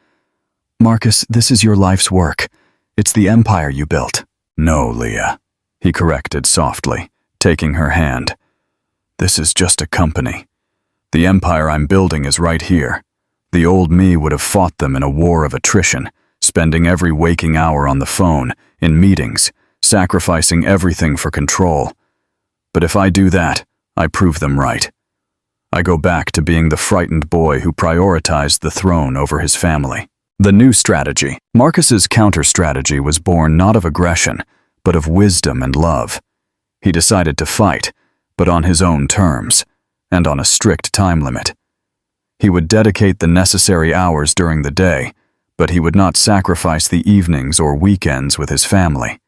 Marcus, this is your life's work. It's the empire you built. No, Leah, he corrected softly, taking her hand. This is just a company. The empire I'm building is right here. The old me would have fought them in a war of attrition, spending every waking hour on the phone, in meetings, sacrificing everything for control. But if I do that, I prove them right. I go back to being the frightened boy who prioritized the throne over his family. The new strategy. Marcus's counter-strategy was born not of aggression, but of wisdom and love. He decided to fight, but on his own terms, and on a strict time limit. He would dedicate the necessary hours during the day, but he would not sacrifice the evenings or weekends with his family.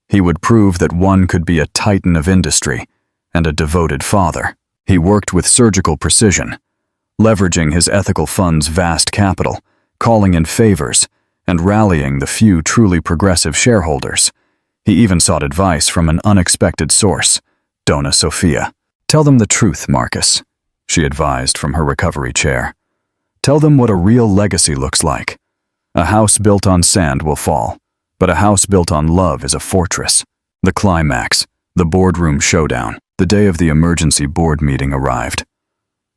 He would prove that one could be a titan of industry and a devoted father. He worked with surgical precision, leveraging his ethical fund's vast capital, calling in favors, and rallying the few truly progressive shareholders. He even sought advice from an unexpected source, Donna Sophia. Tell them the truth, Marcus, she advised from her recovery chair. Tell them what a real legacy looks like. A house built on sand will fall, but a house built on love is a fortress. The climax, the boardroom showdown. The day of the emergency board meeting arrived.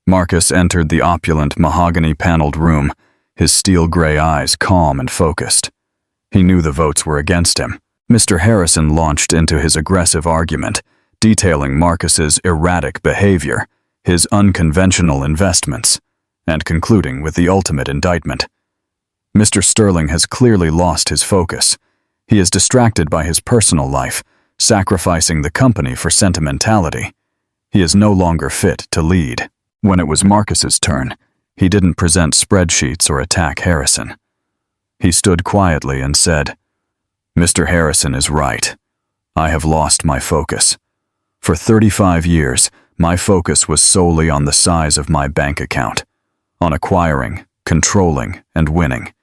Marcus entered the opulent mahogany-paneled room, his steel-gray eyes calm and focused. He knew the votes were against him. Mr. Harrison launched into his aggressive argument, detailing Marcus's erratic behavior, his unconventional investments, and concluding with the ultimate indictment. Mr. Sterling has clearly lost his focus. He is distracted by his personal life, sacrificing the company for sentimentality. He is no longer fit to lead. When it was Marcus's turn, he didn't present spreadsheets or attack Harrison. He stood quietly and said, Mr. Harrison is right. I have lost my focus. For 35 years, my focus was solely on the size of my bank account, on acquiring, controlling, and winning.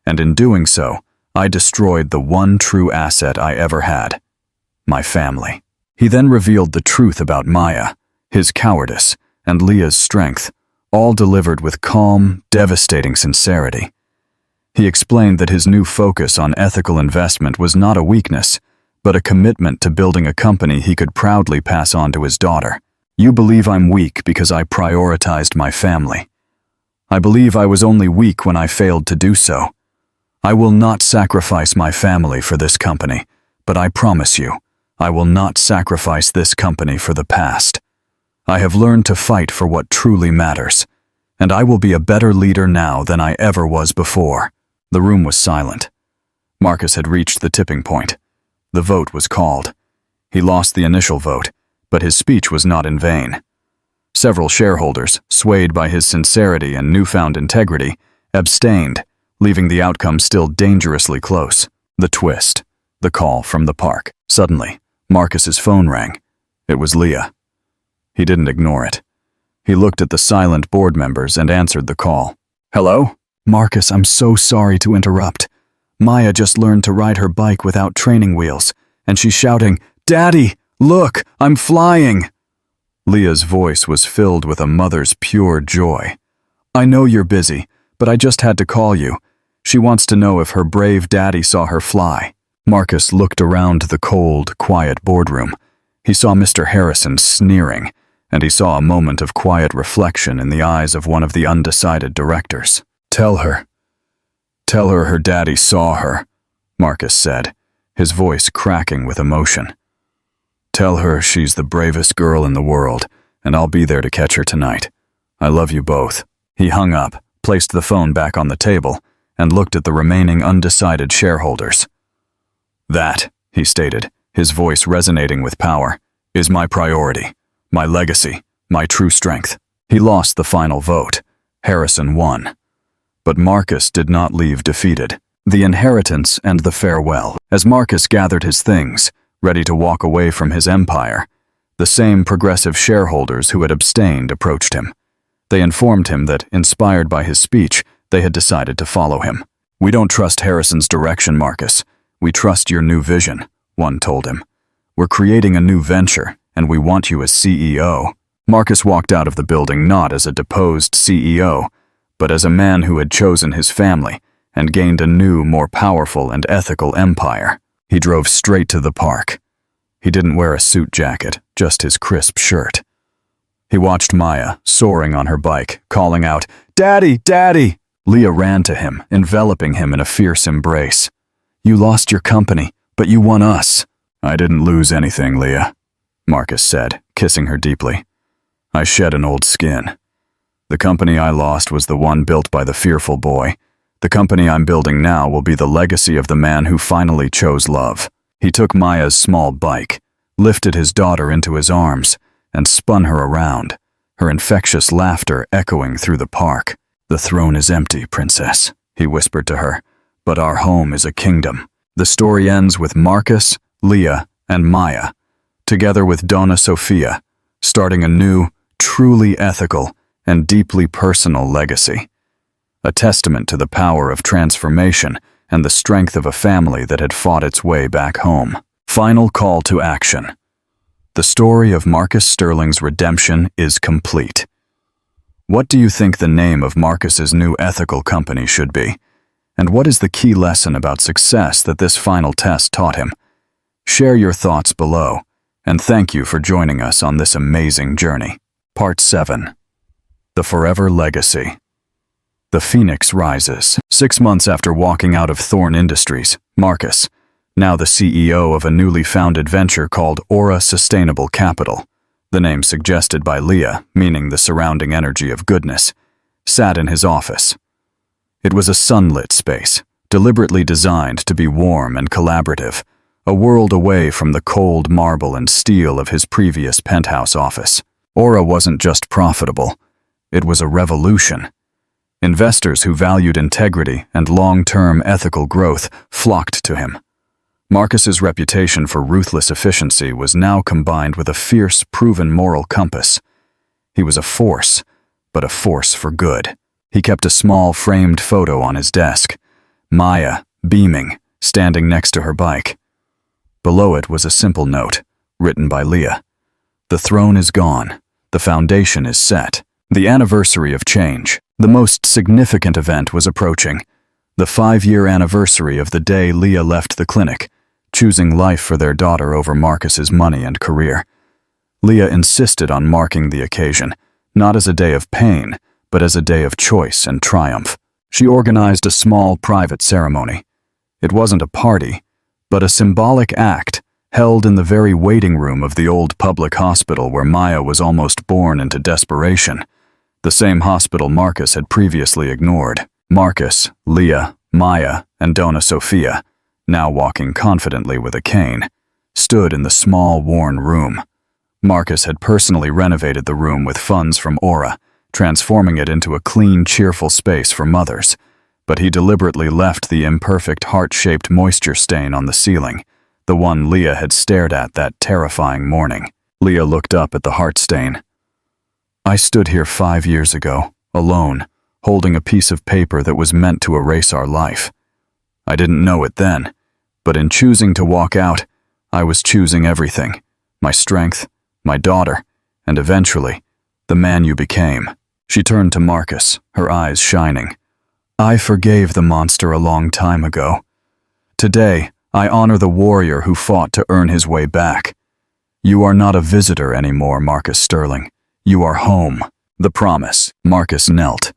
And in doing so, I destroyed the one true asset I ever had, my family. He then revealed the truth about Maya, his cowardice, and Leah's strength, all delivered with calm, devastating sincerity. He explained that his new focus on ethical investment was not a weakness, but a commitment to building a company he could proudly pass on to his daughter. You believe I'm weak because I prioritized my family. I believe I was only weak when I failed to do so. I will not sacrifice my family for this company, but I promise you, I will not sacrifice this company for the past. I have learned to fight for what truly matters, and I will be a better leader now than I ever was before. The room was silent. Marcus had reached the tipping point. The vote was called. He lost the initial vote, but his speech was not in vain. Several shareholders, swayed by his sincerity and newfound integrity, abstained, leaving the outcome still dangerously close. The twist. The call from the park. Suddenly, Marcus's phone rang. It was Leah. He didn't ignore it. He looked at the silent board members and answered the call. Hello? Marcus, I'm so sorry to interrupt. Maya just learned to ride her bike without training wheels, and she's shouting, Daddy, look, I'm flying! Leah's voice was filled with a mother's pure joy. I know you're busy, but I just had to call you. She wants to know if her brave daddy saw her fly. Marcus looked around the cold, quiet boardroom. He saw Mr. Harrison sneering, and he saw a moment of quiet reflection in the eyes of one of the undecided directors. Tell her her daddy saw her, Marcus said, his voice cracking with emotion. Tell her she's the bravest girl in the world, and I'll be there to catch her tonight. I love you both. He hung up, placed the phone back on the table, and looked at the remaining undecided shareholders. That, he stated, his voice resonating with power, is my priority, my legacy, my true strength. He lost the final vote. Harrison won. But Marcus did not leave defeated. The inheritance and the farewell. As Marcus gathered his things, ready to walk away from his empire, the same progressive shareholders who had abstained approached him. They informed him that, inspired by his speech, they had decided to follow him. "We don't trust Harrison's direction, Marcus. We trust your new vision," one told him. "We're creating a new venture, and we want you as CEO." Marcus walked out of the building not as a deposed CEO, but as a man who had chosen his family and gained a new, more powerful and ethical empire. He drove straight to the park. He didn't wear a suit jacket, just his crisp shirt. He watched Maya, soaring on her bike, calling out, "Daddy, Daddy!" Leah ran to him, enveloping him in a fierce embrace. "You lost your company, but you won us." "I didn't lose anything, Leah," Marcus said, kissing her deeply. "I shed an old skin. The company I lost was the one built by the fearful boy. The company I'm building now will be the legacy of the man who finally chose love." He took Maya's small bike, lifted his daughter into his arms, and spun her around, her infectious laughter echoing through the park. "The throne is empty, princess," he whispered to her, "but our home is a kingdom." The story ends with Marcus, Leah, and Maya, together with Donna Sofia, starting a new, truly ethical, and deeply personal legacy. A testament to the power of transformation and the strength of a family that had fought its way back home. Final call to action. The story of Marcus Sterling's redemption is complete. What do you think the name of Marcus's new ethical company should be? And what is the key lesson about success that this final test taught him? Share your thoughts below, and thank you for joining us on this amazing journey. Part 7. The Forever Legacy. The Phoenix rises. 6 months after walking out of Thorn Industries, Marcus, now the CEO of a newly founded venture called Aura Sustainable Capital, the name suggested by Leah, meaning the surrounding energy of goodness, sat in his office. It was a sunlit space, deliberately designed to be warm and collaborative, a world away from the cold marble and steel of his previous penthouse office. Aura wasn't just profitable, it was a revolution. Investors who valued integrity and long-term ethical growth flocked to him. Marcus's reputation for ruthless efficiency was now combined with a fierce, proven moral compass. He was a force, but a force for good. He kept a small framed photo on his desk, Maya, beaming, standing next to her bike. Below it was a simple note, written by Leah. "The throne is gone. The foundation is set. The anniversary of change. The most significant event was approaching. The 5-year anniversary of the day Leah left the clinic, choosing life for their daughter over Marcus's money and career. Leah insisted on marking the occasion, not as a day of pain, but as a day of choice and triumph. She organized a small private ceremony. It wasn't a party, but a symbolic act held in the very waiting room of the old public hospital where Maya was almost born into desperation. The same hospital Marcus had previously ignored. Marcus, Leah, Maya, and Donna Sofia, now walking confidently with a cane, stood in the small, worn room. Marcus had personally renovated the room with funds from Aura, transforming it into a clean, cheerful space for mothers, but he deliberately left the imperfect heart-shaped moisture stain on the ceiling, the one Leah had stared at that terrifying morning. Leah looked up at the heart stain. "I stood here 5 years ago, alone, holding a piece of paper that was meant to erase our life. I didn't know it then, but in choosing to walk out, I was choosing everything, my strength, my daughter, and eventually, the man you became." She turned to Marcus, her eyes shining. "I forgave the monster a long time ago. Today, I honor the warrior who fought to earn his way back. You are not a visitor anymore, Marcus Sterling. You are home." The promise. Marcus knelt,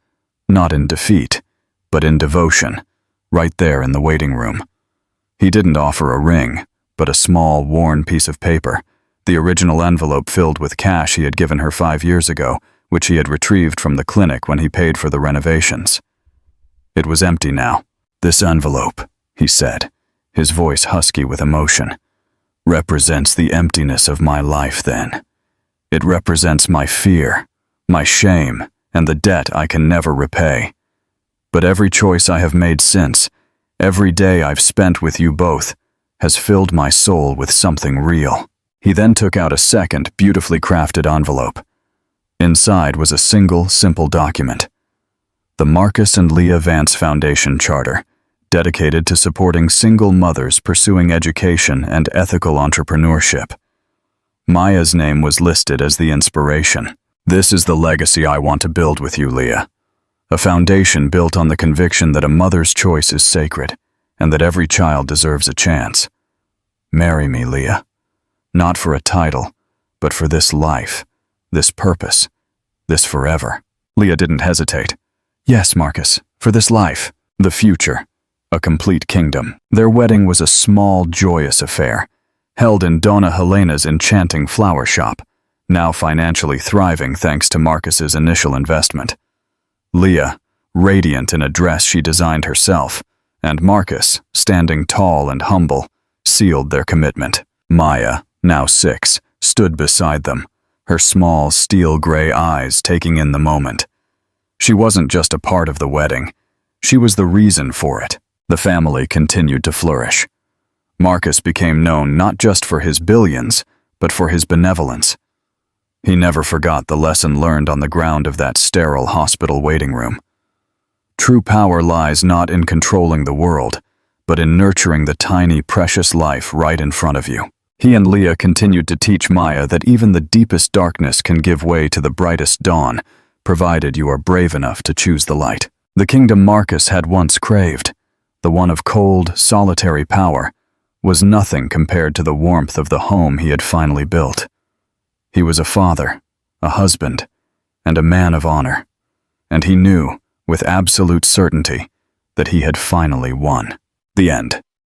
not in defeat, but in devotion, right there in the waiting room. He didn't offer a ring, but a small, worn piece of paper, the original envelope filled with cash he had given her 5 years ago, which he had retrieved from the clinic when he paid for the renovations. It was empty now. "This envelope," he said, his voice husky with emotion, "represents the emptiness of my life then. It represents my fear, my shame, and the debt I can never repay. But every choice I have made since, every day I've spent with you both, has filled my soul with something real." He then took out a second, beautifully crafted envelope. Inside was a single, simple document. The Marcus and Leah Vance Foundation Charter, dedicated to supporting single mothers pursuing education and ethical entrepreneurship. Maya's name was listed as the inspiration. "This is the legacy I want to build with you, Leah. A foundation built on the conviction that a mother's choice is sacred and that every child deserves a chance. Marry me, Leah. Not for a title, but for this life, this purpose, this forever." Leah didn't hesitate. "Yes, Marcus, for this life, the future, a complete kingdom." Their wedding was a small, joyous affair, held in Donna Helena's enchanting flower shop, now financially thriving thanks to Marcus's initial investment. Leah, radiant in a dress she designed herself, and Marcus, standing tall and humble, sealed their commitment. Maya, now 6, stood beside them, her small, steel-gray eyes taking in the moment. She wasn't just a part of the wedding. She was the reason for it. The family continued to flourish. Marcus became known not just for his billions, but for his benevolence. He never forgot the lesson learned on the ground of that sterile hospital waiting room. True power lies not in controlling the world, but in nurturing the tiny, precious life right in front of you. He and Leah continued to teach Maya that even the deepest darkness can give way to the brightest dawn, provided you are brave enough to choose the light. The kingdom Marcus had once craved, the one of cold, solitary power, was nothing compared to the warmth of the home he had finally built. He was a father, a husband, and a man of honor, and he knew, with absolute certainty, that he had finally won. The end.